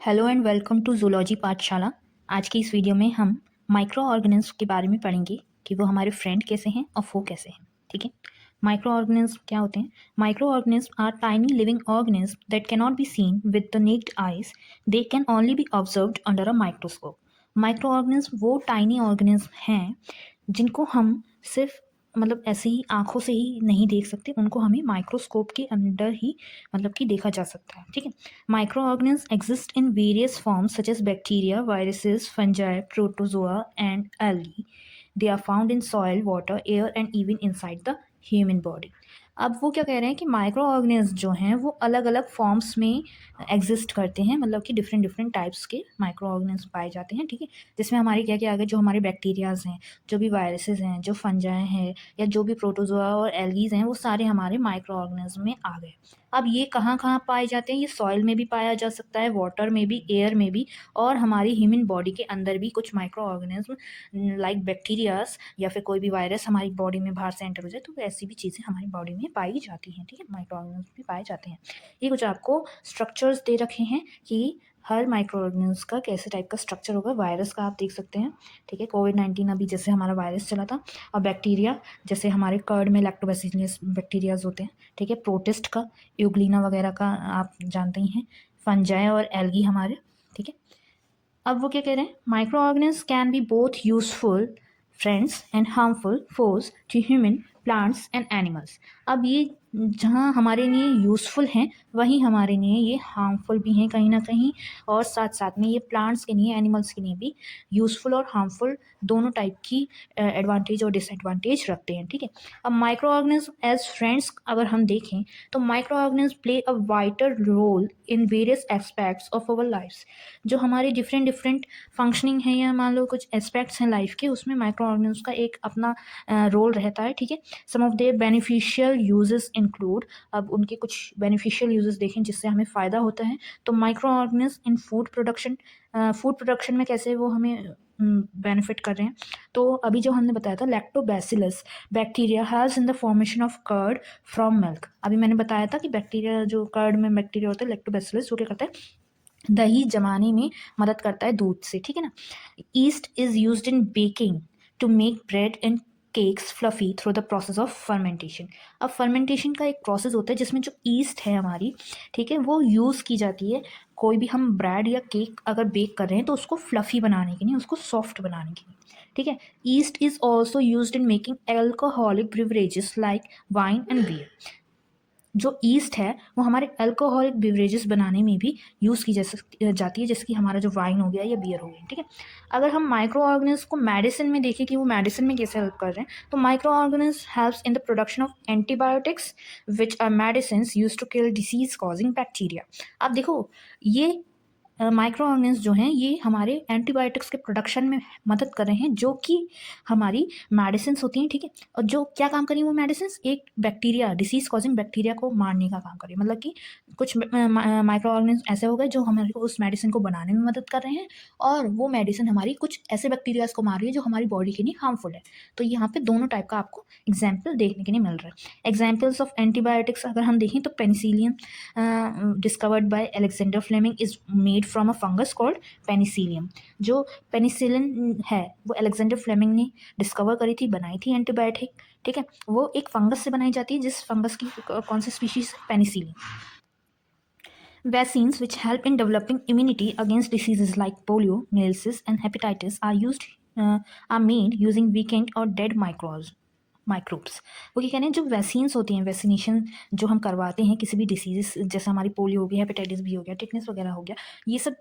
Hello and welcome to zoology Pathshala. आज की इस वीडियो में हम माइक्रो ऑर्गेनिज्म के बारे में पढ़ेंगे कि वो हमारे फ्रेंड कैसे हैं और वो कैसे हैं। ठीक है, माइक्रो ऑर्गेनिज्म क्या होते हैं? Micro organism are tiny living organism that can not be seen with the naked eyes, they can only be observed under a microscope. Micro organism वो टाइनी ऑर्गेनिज्म हैं जिनको हम सिर्फ ऐसे ही आंखों से ही नहीं देख सकते, उनको हमें माइक्रोस्कोप के अंदर ही कि देखा जा सकता है। ठीक है, microorganisms exist in various forms such as bacteria, viruses, fungi, protozoa, and algae. They are found in soil, water, air, and even inside the human body. अब वो क्या कह रहे हैं कि माइक्रो ऑर्गेनिज्म जो हैं वो अलग अलग फॉर्म्स में एग्जिस्ट करते हैं, कि डिफरेंट डिफरेंट टाइप्स के माइक्रो ऑर्गेनिज्म पाए जाते हैं। ठीक है, जिसमें हमारे क्या क्या आ गए, जो हमारे बैक्टीरियाज हैं, जो भी वायरसेस हैं, जो फंजाई हैं, या जो भी प्रोटोजोआ और एल्गीज हैं, वो सारे हमारे माइक्रो ऑर्गेनिज्म में आ गए। अब ये कहाँ कहाँ पाए जाते हैं? ये सॉइल में भी पाया जा सकता है, वाटर में भी, एयर में भी, और हमारी ह्यूमन बॉडी के अंदर भी कुछ माइक्रो ऑर्गेनिज्म लाइक बैक्टीरियाज या फिर कोई भी वायरस हमारी बॉडी में बाहर से एंटर हो जाए तो ऐसी भी चीज़ें हमारी बॉडी में पाई जाती हैं। ठीक है, माइक्रो ऑर्गेनिज्म भी पाए जाते हैं। ये कुछ आपको स्ट्रक्चर्स दे रखे हैं कि हर माइक्रो ऑर्गेनिज्म का कैसे टाइप का स्ट्रक्चर होगा। वायरस का आप देख सकते हैं। ठीक है, कोविड-19 अभी जैसे हमारा वायरस चला था, और बैक्टीरिया जैसे हमारे कर्ड में लैक्टोबैसिलस बैक्टीरियाज होते हैं। ठीक है, प्रोटिस्ट का, यूग्लिना वगैरह का आप जानते ही हैं, फंजाई और एल्गी हमारे। ठीक है, अब वो क्या कह रहे हैं? Micro organism can be both useful friends and harmful foes to human, plants and animals. अब ये जहाँ हमारे लिए यूज़फुल हैं वहीं हमारे लिए ये हार्मफुल भी हैं कहीं ना कहीं, और साथ साथ में ये प्लांट्स के लिए, एनिमल्स के लिए भी यूज़फुल और हार्मफुल दोनों टाइप की एडवांटेज और डिसएडवांटेज रखते हैं। ठीक है, अब माइक्रो ऑर्गेनिज्म एज फ्रेंड्स अगर हम देखें तो micro organism play a vital role in various aspects of our lifes. जो हमारे डिफरेंट डिफरेंट फंक्शनिंग है, या मान लो कुछ एस्पेक्ट्स हैं लाइफ के, उसमें माइक्रो ऑर्गेनिज्म का एक अपना रोल रहता है। ठीक है, some of their beneficial uses include, अब उनके कुछ बेनिफिशियल यूजेस देखें जिससे हमें फ़ायदा होता है, तो micro organism in food production में कैसे वो हमें बेनिफिट कर रहे हैं। तो अभी जो हमने बताया था, lactobacillus bacteria has in the formation of curd from milk. अभी मैंने बताया था कि बैक्टीरिया, जो कर्ड में बैक्टीरिया होता है लैक्टोबैसिलस, वो क्या करता है, दही जमाने में मदद करता है दूध से। ठीक है ना। Yeast is used in baking to make bread and cakes fluffy through the process of fermentation. अब फर्मेंटेशन का एक प्रोसेस होता है जिसमें जो ईस्ट है हमारी, ठीक है, वो यूज़ की जाती है। कोई भी हम ब्रेड या केक अगर बेक कर रहे हैं तो उसको फ्लफ़ी बनाने के लिए, उसको सॉफ्ट बनाने के लिए। ठीक है, yeast is also used in making alcoholic beverages like wine and beer. जो ईस्ट है वो हमारे अल्कोहलिक बेवरेजेस बनाने में भी यूज़ की जाती है, जैसे कि हमारा जो वाइन हो गया या बियर हो गया। ठीक है, अगर हम माइक्रो ऑर्गेनिज्म को मेडिसिन में देखें कि वो मेडिसिन में कैसे हेल्प कर रहे हैं, तो micro organism helps in the production of antibiotics which are medicine use to kill disease causing bacteria. अब देखो, ये माइक्रो ऑर्गेनिज्म जो हैं ये हमारे एंटीबायोटिक्स के प्रोडक्शन में मदद कर रहे हैं, जो कि हमारी मेडिसिन होती हैं। ठीक है, और जो क्या काम करें वो मेडिसिन, एक बैक्टीरिया, डिसीज कॉजिंग बैक्टीरिया को मारने का काम करें। कि कुछ माइक्रो ऑर्गेनिज्म ऐसे हो गए जो हमारे को उस मेडिसिन को बनाने में मदद कर रहे हैं, और वो मेडिसिन हमारी कुछ ऐसे बैक्टीरियाज को मार रही है जो हमारी बॉडी के लिए हार्मफुल है। तो यहाँ पे दोनों टाइप का आपको एग्जाम्पल देखने के लिए मिल रहा है। एग्जाम्पल्स ऑफ एंटीबायोटिक्स अगर हम देखें तो penicillium, discovered by Alexander Fleming, is made from a fungus called penicillium. जो पेनिसिलिन है वो अलेक्जेंडर फ्लेमिंग ने डिस्कवर करी थी, बनाई थी एंटीबायोटिक। ठीक है, वो एक फंगस से बनाई जाती है, जिस फंगस की कौन सी species? Penicillium. Vaccines, which help in developing immunity against diseases like polio, measles, and hepatitis, are made using weakened or dead microbes. वो क्या कह रहे हैं, जो वैक्सीन्स होती हैं, वैक्सीनेशन जो हम करवाते हैं किसी भी डिसीज़, जैसे हमारी पोलियो हो गया, हेपेटाइटिस बी हो गया, टिटनेस वगैरह हो गया, ये सब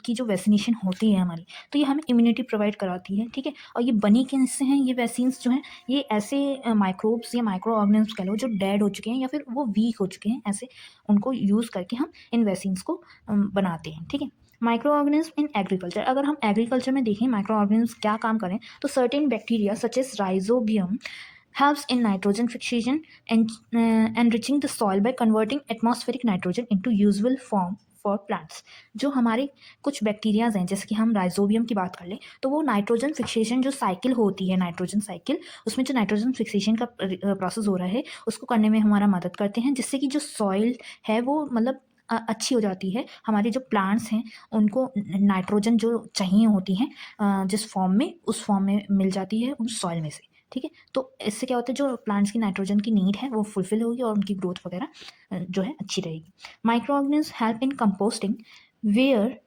की जो वैक्सीनेशन होती है हमारी, तो ये हमें इम्यूनिटी प्रोवाइड कराती है। ठीक है, और ये बनी किससे हैं? ये वैक्सीन्स जो हैं ये ऐसे माइक्रोब्स या माइक्रो ऑर्गेनिज्म कह लो जो डेड हो चुके हैं या फिर वो वीक हो चुके हैं, ऐसे उनको यूज़ करके हम इन वैक्सीन्स को बनाते हैं। ठीक है, माइक्रो ऑर्गेनिज्म इन एग्रीकल्चर, अगर हम एग्रीकल्चर में देखें माइक्रो ऑर्गेनिज्म क्या काम करें, तो certain bacteria such as rhizobium helps in nitrogen fixation and enriching the soil by converting atmospheric nitrogen into usable form for plants. जो हमारे कुछ बैक्टीरियाज हैं, जैसे कि हम राइजोबियम की बात कर लें, तो वो नाइट्रोजन फिक्सेशन जो साइकिल होती है, नाइट्रोजन साइकिल, उसमें जो नाइट्रोजन फिक्सेशन का प्रोसेस हो रहा है उसको करने में हमारा मदद करते हैं, जिससे कि जो सॉइल है वो अच्छी हो जाती है, हमारे जो प्लांट्स हैं उनको नाइट्रोजन जो चाहिए होती हैं जिस फॉर्म में, उस फॉर्म में मिल जाती है उस सॉइल में से, ठीक है। तो इससे क्या होता है, जो प्लांट्स की नाइट्रोजन की नीड है वो फुलफिल होगी और उनकी ग्रोथ वगैरह जो है अच्छी रहेगी। Micro organism help in composting where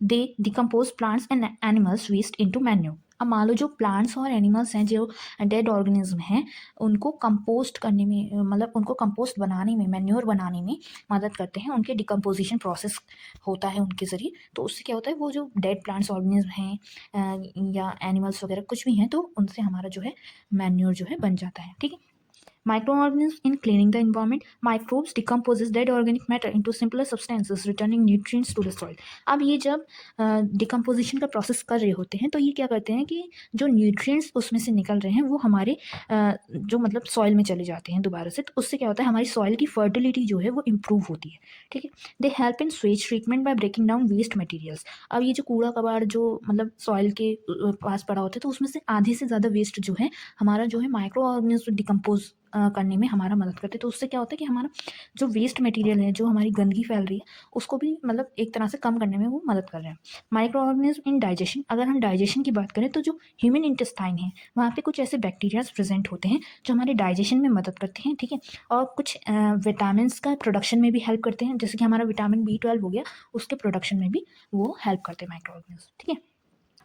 they decompose plants and animals waste into manure. अब मान लो जो प्लांट्स और एनिमल्स हैं, जो डेड ऑर्गेनिज्म हैं, उनको कंपोस्ट करने में, मतलब उनको कंपोस्ट बनाने में, मैन्योर बनाने में मदद करते हैं। उनके डिकम्पोजिशन प्रोसेस होता है उनके ज़रिए, तो उससे क्या होता है, वो जो डेड प्लांट्स ऑर्गेनिज्म हैं या एनिमल्स वगैरह कुछ भी हैं, तो उनसे हमारा जो है मैन्योर जो है बन जाता है, ठीक है। Microorganisms in cleaning the environment. Microbes decomposes dead organic matter into simpler substances, returning nutrients to the soil. अब ये जब डिकम्पोजिशन का प्रोसेस कर रहे होते हैं, तो ये क्या करते हैं कि जो न्यूट्रिएंट्स उसमें से निकल रहे हैं वो हमारे जो मतलब सॉइल में चले जाते हैं दोबारा से, तो उससे क्या होता है, हमारी सॉइल की फर्टिलिटी जो है वो इम्प्रूव होती है, ठीक है। They help in sewage treatment by breaking down waste materials. अब ये जो कूड़ा कबाड़ जो मतलब सॉइल के पास पड़ा होता है, तो उसमें से आधे से ज़्यादा वेस्ट जो है हमारा जो है माइक्रो ऑर्गेनिज्म डिकम्पोज करने में हमारा मदद करते हैं। तो उससे क्या होता है कि हमारा जो वेस्ट मटेरियल है, जो हमारी गंदगी फैल रही है, उसको भी मतलब एक तरह से कम करने में वो मदद कर रहे हैं। माइक्रो ऑर्गेनिज्म इन डाइजेशन, अगर हम डाइजेशन की बात करें तो जो ह्यूमन इंटेस्टाइन है, वहाँ पे कुछ ऐसे बैक्टीरियाज प्रेजेंट होते हैं जो हमारे डाइजेशन में मदद करते हैं, ठीक है। और कुछ विटामिन का प्रोडक्शन में भी हेल्प करते हैं, जैसे कि हमारा विटामिन B12 हो गया, उसके प्रोडक्शन में भी वो हेल्प करते हैं माइक्रो ऑर्गेनिज्म, ठीक है।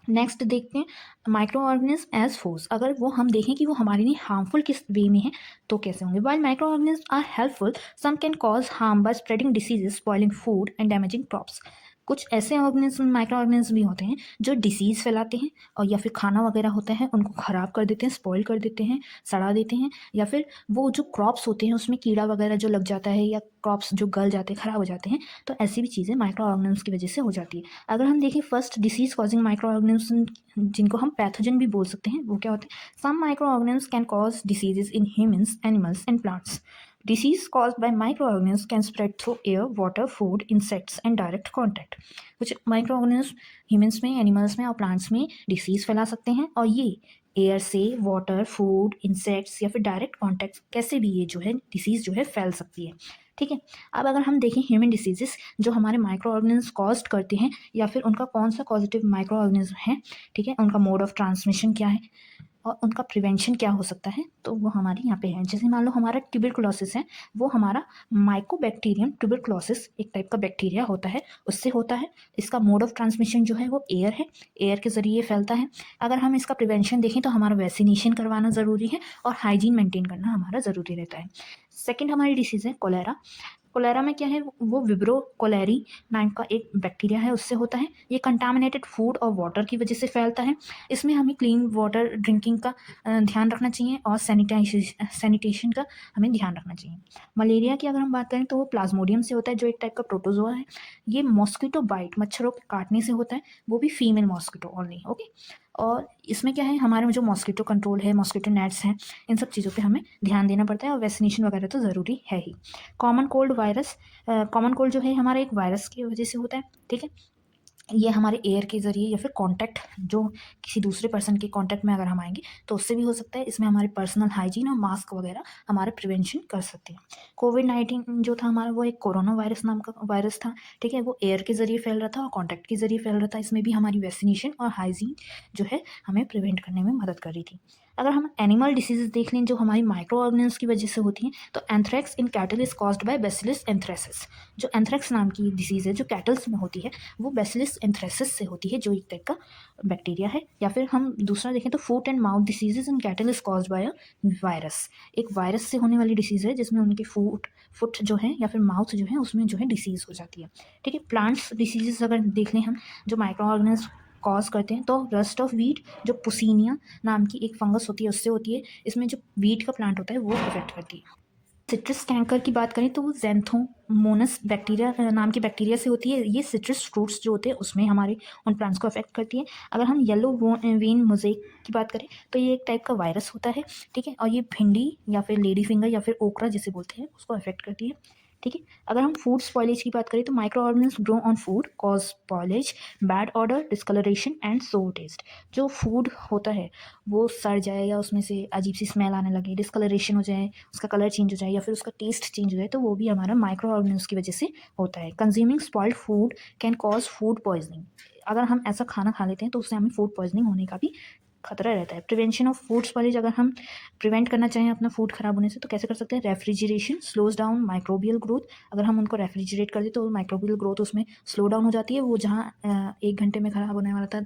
नेक्स्ट देखते हैं माइक्रो ऑर्गेनिज्म एज फोर्स। अगर वो हम देखें कि वो हमारे लिए हार्मफुल किस वे में है, तो कैसे होंगे। While micro organism are helpful, some can cause harm by spreading diseases, spoiling food and damaging crops. कुछ ऐसे ऑर्गेनिज्म, माइक्रो ऑर्गेनिज्म भी होते हैं जो डिसीज़ फैलाते हैं, और या फिर खाना वगैरह होता है उनको ख़राब कर देते हैं, स्पॉइल कर देते हैं, सड़ा देते हैं, या फिर वो जो क्रॉप्स होते हैं उसमें कीड़ा वगैरह जो लग जाता है, या क्रॉप्स जो गल जाते हैं, ख़राब हो जाते हैं। तो ऐसी भी चीज़ें माइक्रो ऑर्गेनिज्म की वजह से हो जाती है। अगर हम देखें first disease causing micro organism, जिनको हम पैथोजन भी बोल सकते हैं, वो क्या होते हैं। Some micro organism can cause diseases in humans, animals and plants. Disease caused by microorganisms can spread through air, water, food, insects, and direct contact. कुछ माइक्रोऑर्गेनिज्म ह्यूमंस में, एनिमल्स में और प्लांट्स में डिसीज फैला सकते हैं, और ये एयर से, वाटर, फूड, इंसेक्ट्स या फिर डायरेक्ट कॉन्टैक्ट कैसे भी ये जो है डिसीज़ जो है फैल सकती है, ठीक है। अब अगर हम देखें ह्यूमन डिसीजेस जो हमारे माइक्रो ऑर्गेनिज्म कॉज करते हैं, या फिर उनका कौन सा पॉजिटिव माइक्रो ऑर्गेनिज्म है, ठीक है, उनका मोड ऑफ ट्रांसमिशन क्या है और उनका प्रिवेंशन क्या हो सकता है, तो वो हमारे यहाँ पे है। जैसे मान लो हमारा ट्यूबरकुलोसिस है, वो हमारा माइकोबैक्टीरियम ट्यूबरकुलोसिस एक टाइप का बैक्टीरिया होता है, उससे होता है। इसका मोड ऑफ ट्रांसमिशन जो है वो एयर है, एयर के ज़रिए फैलता है। अगर हम इसका प्रिवेंशन देखें तो हमारा वैक्सीनेशन करवाना ज़रूरी है, और हाइजीन मेंटेन करना हमारा ज़रूरी रहता है। सेकेंड हमारी डिसीज़ है कोलेरा। कोलेरा में क्या है, वो विब्रो कोलेरी नाम का एक बैक्टीरिया है, उससे होता है। ये कंटामिनेटेड फूड और वाटर की वजह से फैलता है। इसमें हमें क्लीन वाटर ड्रिंकिंग का ध्यान रखना चाहिए, और सैनिटेशन का हमें ध्यान रखना चाहिए। मलेरिया की अगर हम बात करें तो वो प्लाज्मोडियम से होता है, जो एक टाइप का प्रोटोजोआ है। ये मॉस्किटो बाइट, मच्छरों के काटने से होता है, वो भी फीमेल मॉस्किटो ओनली, ओके। और इसमें क्या है, हमारे जो मॉस्किटो कंट्रोल है, मॉस्किटो नेट्स हैं, इन सब चीज़ों पे हमें ध्यान देना पड़ता है, और वैक्सीनेशन वगैरह तो ज़रूरी है ही। Common cold virus, common cold जो है हमारा एक वायरस की वजह से होता है, ठीक है। ये हमारे एयर के ज़रिए या फिर कांटेक्ट, जो किसी दूसरे पर्सन के कांटेक्ट में अगर हम आएंगे तो उससे भी हो सकता है। इसमें हमारी पर्सनल हाइजीन और मास्क वगैरह हमारे प्रिवेंशन कर सकते हैं। कोविड-19 जो था हमारा, वो एक कोरोना वायरस नाम का वायरस था, ठीक है। वो एयर के ज़रिए फैल रहा था और कांटेक्ट के ज़रिए फैल रहा था। इसमें भी हमारी वैक्सीनेशन और हाइजीन जो है हमें प्रिवेंट करने में मदद कर रही थी। अगर हम एनिमल डिसीजेज देख लें जो हमारी माइक्रो ऑर्गेनिज्म की वजह से होती हैं, तो anthrax in cattle is caused by bacillus anthracis. जो एंथ्रेक्स नाम की डिसीज़ है जो कैटल्स में होती है, वो बैसिलस एंथ्रेसिस से होती है, जो एक टाइप का बैक्टीरिया है। या फिर हम दूसरा देखें तो foot and mouth diseases in cattle is caused by a virus. एक वायरस से होने वाली डिसीज़ है, जिसमें उनके फुट जो है या फिर माउथ जो है उसमें जो है डिसीज़ हो जाती है, ठीक है। प्लांट्स डिसीजेज अगर देख लें हम जो माइक्रो ऑर्गेनिज्म कॉज करते हैं, तो रस्ट ऑफ वीट जो पुसीनिया नाम की एक फंगस होती है उससे होती है। इसमें जो वीट का प्लांट होता है वो अफेक्ट करती है। सिट्रस कैंकर की बात करें तो वो ज़ैंथोमोनस बैक्टीरिया नाम के बैक्टीरिया से होती है। ये सिट्रस फ्रूट्स जो होते हैं उसमें हमारे उन प्लांट्स को अफेक्ट करती है। अगर हम येलो वेन मोज़ेक की बात करें तो ये एक टाइप का वायरस होता है, ठीक है। और ये भिंडी या फिर लेडी फिंगर या फिर ओकरा जिसे बोलते हैं उसको अफेक्ट करती है। ठीक है। अगर हम फूड स्पॉइलेज की बात करें तो micro organism grow on food cause spoilage, bad odour, discolouration and sour taste. जो फूड होता है वो सड़ जाए या उसमें से अजीब सी स्मेल आने लगे, डिस्कलरेशन हो जाए, उसका कलर चेंज हो जाए या फिर उसका टेस्ट चेंज हो जाए, तो वो भी हमारा माइक्रो ऑर्गेनिज्म की वजह से होता है। Consuming spoiled food can cause food poisoning. अगर हम ऐसा खाना खा लेते हैं तो उससे हमें फूड पॉइजनिंग होने का भी खतरा रहता है। प्रिवेंशन ऑफ फूड स्पॉइलेज, अगर हम प्रिवेंट करना चाहें अपना फूड खराब होने से तो कैसे कर सकते हैं? Refrigeration slows down microbial growth. अगर हम उनको रेफ्रिजरेट कर दें तो माइक्रोबियल ग्रोथ उसमें स्लो डाउन हो जाती है। वो जहाँ 1 घंटे में खराब होने वाला था,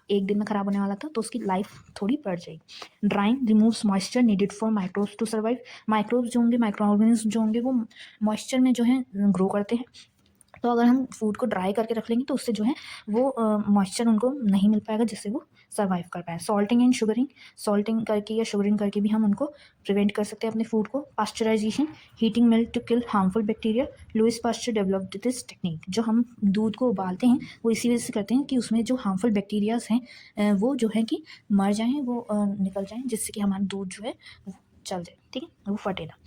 1 दिन में खराब होने वाला था, तो उसकी लाइफ थोड़ी बढ़ जाएगी। Drying removes moisture needed for microbes to survive. Microbes जो होंगे, माइक्रो ऑर्गेनिज्म जो होंगे, वो मॉइस्चर में जो है ग्रो करते हैं। तो अगर हम फूड को ड्राई करके रख लेंगे तो उससे जो है वो मॉइस्चर उनको नहीं मिल पाएगा जिससे वो सर्वाइव कर पाए। सॉल्टिंग एंड शुगरिंग, सॉल्टिंग करके या शुगरिंग करके भी हम उनको प्रिवेंट कर सकते हैं अपने फूड को। Pasteurisation, heating milk to kill harmful bacteria. Louis Pasteur developed this technique. जो हम दूध को उबालते हैं वो इसी वजह से करते हैं कि उसमें जो हार्मफुल बैक्टीरियाज हैं वो जो है कि मर जाएँ, वो निकल जाएँ, जिससे कि हमारा दूध जो है वो चल जाए, ठीक है, वो फटे ना।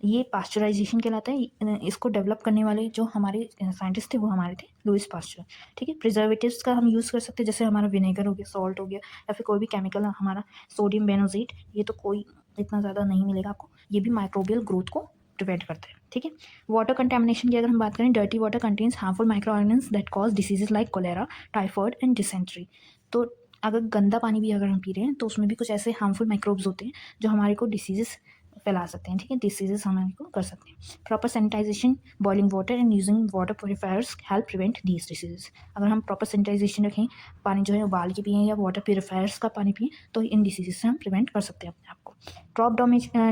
ये पास्चराइजेशन कहलाता है। इसको डेवलप करने वाले जो हमारे साइंटिस्ट थे वो हमारे थे लुइस पास्चर, ठीक है। प्रिजर्वेटिव्स का हम यूज़ कर सकते हैं, जैसे हमारा विनेगर हो गया, सॉल्ट हो गया, या फिर कोई भी केमिकल हमारा सोडियम बेनोजेट, ये तो कोई इतना ज़्यादा नहीं मिलेगा आपको, ये भी माइक्रोबियल ग्रोथ को प्रिवेंट करते हैं, ठीक है। वाटर कंटेमिनेशन की अगर हम बात करें, dirty water contains harmful micro organism that cause diseases like cholera, typhoid and dysentery. तो अगर गंदा पानी भी अगर हम पी रहे हैं तो उसमें भी कुछ ऐसे हार्मफुल माइक्रोब्स होते हैं जो हमारे को डिसीजेस फैला सकते हैं, ठीक है, डिसीजेस हमारे को कर सकते हैं। Proper sanitisation, boiling water and using water purifiers help prevent these diseases. अगर हम प्रॉपर सैनिटाइजेशन रखें, पानी जो है उबाल के पिएँ या वाटर प्योरीफायर्स का पानी पिएँ, तो इन डिसीजेज से हम प्रिवेंट कर सकते हैं अपने आप को। क्रॉप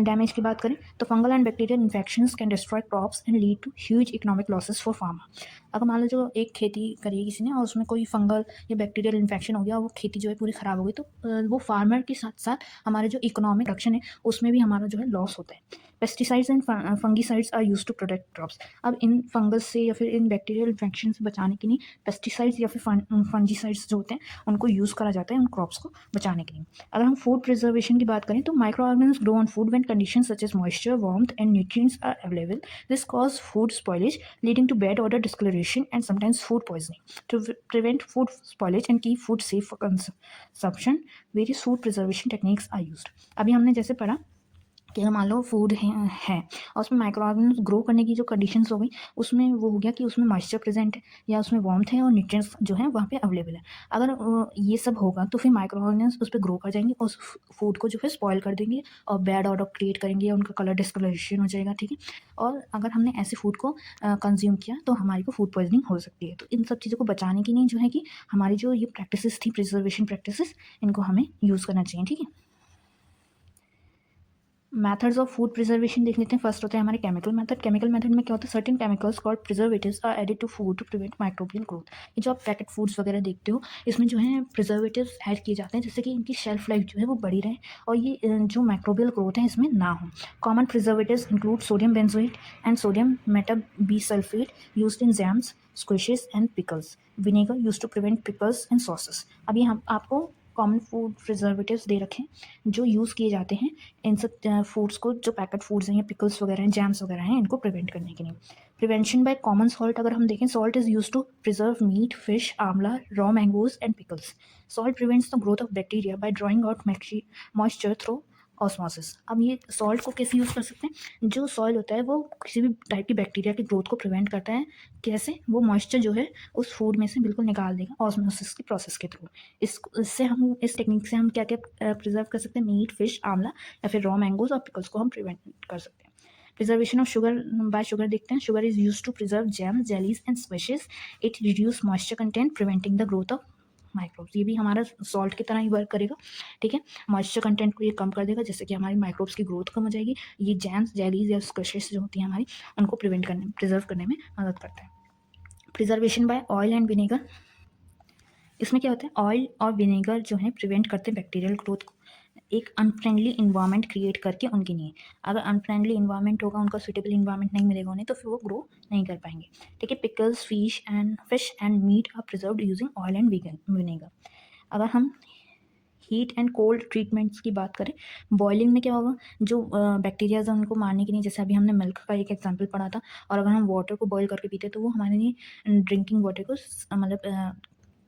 डैमेज की बात करें तो fungal and bacterial infections can destroy crops and lead to huge economic losses for farmer. अगर मान लो जो एक खेती करी है किसी ने और उसमें कोई फंगल या बैक्टीरियल इन्फेक्शन हो गया, वो खेती जो है पूरी ख़राब हो गई, तो वो फार्मर के साथ साथ हमारे जो इकोनॉमिक प्रोडक्शन है उसमें भी हमारा जो है लॉस होता है। Pesticides and fungicides are use to protect crops. अब इन फंगस से या फिर इन बैक्टीरियल इन्फेक्शन से बचाने के लिए पेस्टिसाइड्स या फिर फंजीसाइड्स जो होते हैं उनको यूज़ करा जाता है उन क्रॉप्स को बचाने के लिए। अगर हम फूड प्रिजर्वेशन की बात करें तो micro organism grow on food when conditions such as moisture, warmth and nutrients are available. This cause food spoilage leading to bad odor, discoloration, and sometimes food poisoning. To prevent food spoilage and keep food safe for consumption, various food preservation techniques are used. अभी हमने जैसे पढ़ा कि अगर मान लो food है और उसमें माइक्रो ऑर्गेनिज्म ग्रो करने की जो कंडीशंस हो गई, उसमें वो हो गया कि उसमें मॉइस्चर प्रेजेंट है या उसमें वार्मथ है और न्यूट्रिएंट्स जो है वहाँ पे अवेलेबल है। अगर ये सब होगा तो फिर माइक्रो ऑर्गेनिज्म उस पर ग्रो कर जाएंगे और उस फूड को जो है स्पॉयल कर देंगे और बैड ऑर्डर क्रिएट करेंगे या उनका कलर डिस्कलरेशन हो जाएगा, ठीक है। और अगर हमने ऐसे फूड को कंज्यूम किया तो हमारी को फूड पॉइजनिंग हो सकती है। तो इन सब चीज़ों को बचाने के लिए जो है कि हमारी जो ये प्रैक्टिसेस थी, प्रिजर्वेशन प्रैक्टिसेस, इनको हमें यूज़ करना चाहिए, ठीक है। मेथड्स ऑफ फूड प्रिजर्वेशन देख लेते हैं। फर्स्ट होता है हमारे केमिकल मेथड। केमिकल मेथड में क्या होता है? Certain chemicals called preservatives are added to food to prevent microbial growth. ये जो आप पैकेट फूड्स वगैरह देखते हो इसमें जो है प्रिजर्वेटिव्स ऐड किए जाते हैं जिससे कि इनकी शेल्फ लाइफ जो है वो बढ़ी रहे और ये जो माइक्रोबियल ग्रोथ है इसमें ना हो। Common preservatives include sodium benzoate and sodium metabisulphite used in jams, squashes and pickles. Vinegar used to prevent pickles and sauces. अभी हम आपको कॉमन फूड प्रिजर्वेटिव्स दे रखे हैं जो यूज़ किए जाते हैं इन सब फूड्स को, जो पैकेट फूड्स हैं या पिकल्स वगैरह हैं, जैम्स वगैरह हैं, इनको प्रिवेंट करने के लिए। प्रिवेंशन बाय कॉमन सॉल्ट, अगर हम देखें, salt is use to preserve meat, fish, amla, raw mangoes and pickles. Salt prevents the growth of bacteria by drawing out moisture through osmosis. अब ये सॉल्ट को कैसे यूज़ कर सकते हैं? जो सॉइल होता है वो किसी भी टाइप की बैक्टीरिया की ग्रोथ को प्रिवेंट करता है। कैसे? वो मॉइस्चर जो है उस फूड में से बिल्कुल निकाल देगा ऑस्मोसिस की प्रोसेस के थ्रू। इससे हम इस टेक्निक से हम क्या क्या प्रिजर्व कर सकते हैं? मीट, फिश, आंवला या फिर रॉ मैंगोज और पिकल्स को हम प्रिवेंट कर सकते हैं। Preservation of sugar by sugar देखते हैं। Sugar is use to preserve jam, jellies and squashes. It reduce moisture content preventing the growth of microbes. ये भी हमारा सॉल्ट की तरह ही वर्क करेगा, ठीक है। मॉइस्चर कंटेंट को ये कम कर देगा जिससे कि हमारी माइक्रोब्स की ग्रोथ कम हो जाएगी। ये जैम्स, जेलीज या स्क्विशेस जो होती हैं हमारी, उनको प्रिजर्व करने में मदद करता है। Preservation by oil and vinegar, इसमें क्या होता है? ऑयल और विनेगर जो है प्रिवेंट करते हैं बैक्टीरियल ग्रोथ को एक अनफ्रेंडली इन्वायरमेंट क्रिएट करके उनके लिए। अगर अनफ्रेंडली इन्वायरमेंट होगा, उनका सुटेबल इन्वायरमेंट नहीं मिलेगा उन्हें, तो फिर वो ग्रो नहीं कर पाएंगे, ठीक है। Pickles, fish and meat are preserved using oil and vinegar. अगर हम हीट एंड कोल्ड ट्रीटमेंट्स की बात करें, बॉइलिंग में क्या होगा, जो बैक्टीरियाज हैं उनको मारने के लिए, जैसे अभी हमने मिल्क का एक एग्जांपल पढ़ा था, और अगर हम वाटर को बॉईल करके पीते हैं तो वो हमारे लिए ड्रिंकिंग वाटर को मतलब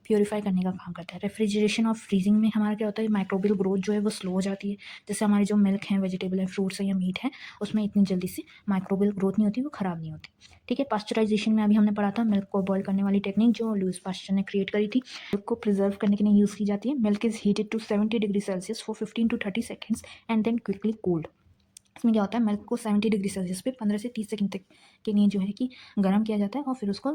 प्योरीफाई करने का काम करता है। रेफ्रिजरेशन और फ्रीजिंग में हमारा क्या होता है, माइक्रोबियल ग्रोथ जो है वो स्लो हो जाती है। जैसे हमारी जो मिल्क है, वेजिटेबल है, फ्रूट्स है या मीट है, उसमें इतनी जल्दी से माइक्रोबियल ग्रोथ नहीं होती, वो ख़राब नहीं होती। ठीक है, पास्चराइजेशन में अभी हमने पढ़ा था, मिल्क को बॉयल करने वाली टेक्निक जो लुईस पास्चर ने क्रिएट करी थी, मिल्क को प्रिजर्व करने के लिए यूज़ की जाती है। Milk is heated to 70 degree Celsius for 15 to 30 seconds and then quickly cooled. इसमें क्या होता है, मिल्क को 70 डिग्री सेल्सियस पे 15 से 30 सेकंड तक के लिए जो है कि गर्म किया जाता है और फिर उसको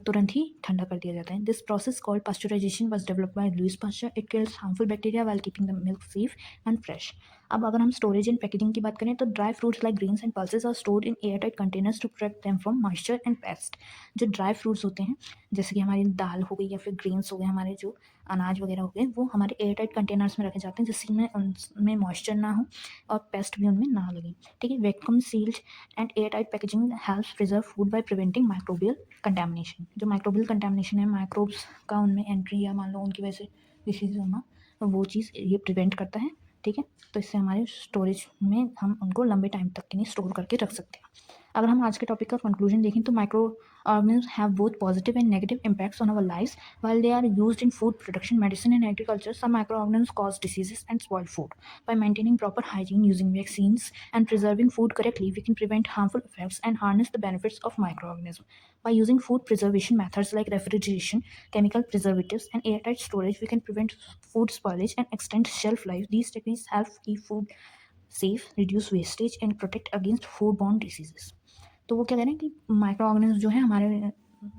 तुरंत ही ठंडा कर दिया जाता है। This process called pasteurisation was developed by Louis Pasteur. It kills harmful bacteria while keeping the milk safe and fresh. अब अगर हम स्टोरेज एंड पैकेजिंग की बात करें तो dry fruits like grains and pulses are stored in air tight containers to protect them from moisture and pest. जो dry fruits होते हैं, जैसे कि हमारी दाल हो गई या फिर ग्रेन्स हो गए, हमारे जो अनाज वगैरह हो गए, वो हमारे एयर टाइट कंटेनर्स में रखे जाते हैं जिसमें उनमें मॉइस्चर ना हो और पेस्ट भी उनमें ना लगे। ठीक है, vacuum sealed and air tight packaging helps preserve food by preventing microbial contamination. जो माइक्रोबियल कंटेमिनेशन है, माइक्रोब्स का उनमें एंट्री या मान लो उनकी वजह से डिसीज होना, तो वो चीज़ ये प्रिवेंट करता है। ठीक है, तो इससे हमारे स्टोरेज में हम उनको लंबे टाइम तक के लिए स्टोर करके रख सकते हैं। अगर हम आज के टॉपिक का कंक्लूजन देखें तो micro organism have both positive and negative impacts on our lives. While they are used in food production, medicine, and agriculture, some microorganisms cause diseases and spoil food. By maintaining proper hygiene, using vaccines, and preserving food correctly, we can prevent harmful effects and harness the benefits of microorganisms. By using food preservation methods like refrigeration, chemical preservatives, and airtight storage, we can prevent food spoilage and extend shelf life. These techniques help keep food safe, reduce wastage, and protect against foodborne diseases. तो वो क्या कह रहे हैं कि micro organism जो है हमारे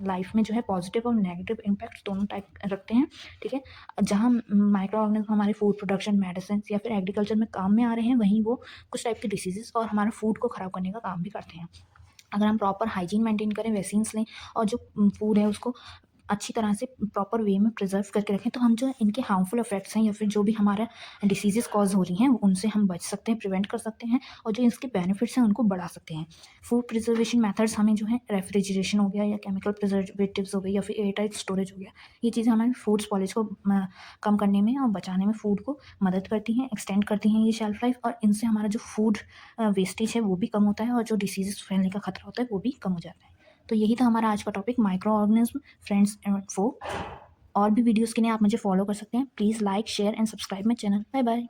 लाइफ में जो है पॉजिटिव और नेगेटिव इम्पैक्ट दोनों टाइप रखते हैं। ठीक है, जहाँ माइक्रो ऑर्गेनिज्म हमारे फूड प्रोडक्शन, मेडिसिन या फिर एग्रीकल्चर में काम में आ रहे हैं, वहीं वो कुछ टाइप के डिसीजेस और हमारे फूड को ख़राब करने का काम भी करते हैं। अगर हम प्रॉपर हाइजीन मेंटेन करें, वैक्सीन्स लें और जो फूड है उसको अच्छी तरह से प्रॉपर वे में प्रिजर्व करके रखें, तो हम जो इनके हार्मफुल इफेक्ट्स हैं या फिर जो भी हमारा डिसीजेस कॉज हो रही हैं उनसे हम बच सकते हैं, प्रिवेंट कर सकते हैं, और जो इसके बेनिफिट्स हैं उनको बढ़ा सकते हैं। फूड प्रिजर्वेशन मेथड्स हमें जो है रेफ्रिजरेशन हो गया या केमिकल प्रिजर्वेटिव्स हो गई या फिर एयर टाइट स्टोरेज हो गया, ये चीज़ें हमारे फूड स्पॉलेज को कम करने में और बचाने में फूड को मदद करती हैं, एक्सटेंड करती हैं ये शेल्फ लाइफ, और इनसे हमारा जो फूड वेस्टेज है वो भी कम होता है और जो डिसीजेस फैलने का खतरा होता है वो भी कम हो जाता है। तो यही था हमारा आज का topic, micro organism, friends and foe. और भी वीडियोस के लिए आप मुझे फॉलो कर सकते हैं। Please like, share and subscribe my channel. Bye bye.